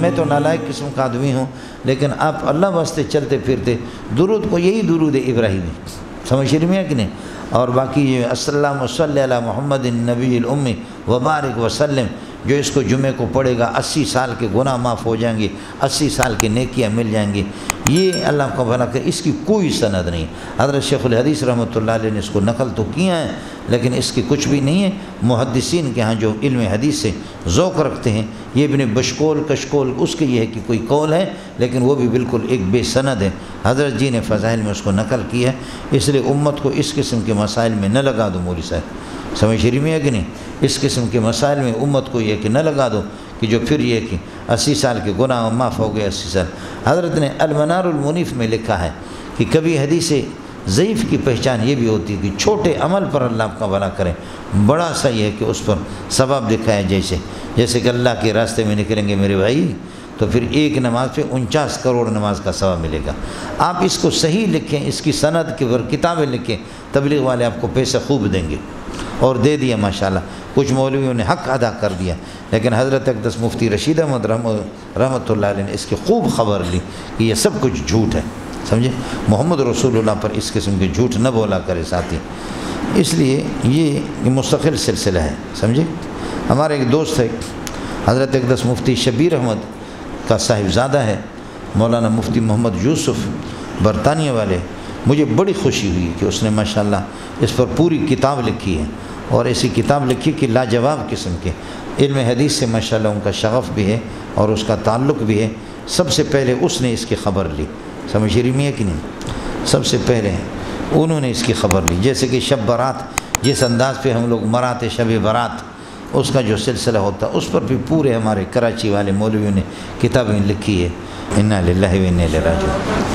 میں تو نالائق قسم کا آدمی ہوں، لیکن آپ اللہ واسطے چلتے پھرتے درود کو یہی درود ابراہیمی سمجھ رہی ہیں کہ نہیں؟ اور باقی یہ السلام صلی علی محمد النبی الامی وبارک وسلم، جو اس کو جمعے کو پڑھے گا 80 سال کے گناہ معاف ہو جائیں گے، 80 سال کی نیکیاں مل جائیں گی، یہ اللہ کو بھلا کر اس کی کوئی سند نہیں۔ حضرت شیخ الحدیث رحمۃ اللہ علیہ نے اس کو نقل تو کیا ہے، لیکن اس کی کچھ بھی نہیں ہے۔ محدثین کے ہاں جو علم حدیث سے ذوق رکھتے ہیں، یہ ابن بشکول کشکول اس کے یہ ہے کہ کوئی قول ہے، لیکن وہ بھی بالکل ایک بے سند ہے۔ حضرت جی نے فضائل میں اس کو نقل کیا ہے، اس لیے امت کو اس قسم کے مسائل میں نہ لگا دو مولوی صاحب، سمجھ رہی میں ہے کہ نہیں؟ اس قسم کے مسائل میں امت کو یہ کہ نہ لگا دو کہ جو پھر یہ کہ 80 سال کے گناہ معاف ہو گئے 80 سال۔ حضرت نے المنار المنیف میں لکھا ہے کہ کبھی حدیث ضعیف کی پہچان یہ بھی ہوتی ہے کہ چھوٹے عمل پر اللہ آپ کا بھلا کریں، بڑا صحیح ہے کہ اس پر ثواب دکھائے، جیسے کہ اللہ کے راستے میں نکلیں گے میرے بھائی تو پھر ایک نماز پہ 49 کروڑ نماز کا ثواب ملے گا۔ آپ اس کو صحیح لکھیں، اس کی سند کے پر کتابیں لکھیں، تبلیغ والے آپ کو پیسے خوب دیں گے، اور دے دیا ماشاءاللہ۔ کچھ مولویوں نے حق ادا کر دیا، لیکن حضرت اقدس مفتی رشید احمد رحمۃ اللہ علیہ نے اس کی خوب خبر لی کہ یہ سب کچھ جھوٹ ہے، سمجھے؟ محمد رسول اللہ پر اس قسم کے جھوٹ نہ بولا کرے ساتھی، اس لیے یہ مستقل سلسلہ ہے، سمجھے؟ ہمارے ایک دوست ہے حضرت اقدس مفتی شبیر احمد کا صاحبزادہ ہے، مولانا مفتی محمد یوسف برطانیہ والے، مجھے بڑی خوشی ہوئی کہ اس نے ماشاءاللہ اس پر پوری کتاب لکھی ہے، اور ایسی کتاب لکھی کہ لاجواب قسم کے علم حدیث سے ماشاءاللہ ان کا شغف بھی ہے اور اس کا تعلق بھی ہے۔ سب سے پہلے اس نے اس کی خبر لی، سمجھ رہی میں ہے کہ نہیں؟ سب سے پہلے انہوں نے اس کی خبر لی، جیسے کہ شب برات جس انداز پہ ہم لوگ مراتے شب برات، اس کا جو سلسلہ ہوتا اس پر بھی پورے ہمارے کراچی والے مولویوں نے کتابیں لکھی ہے۔ انا للہ و انا الیہ راجعون۔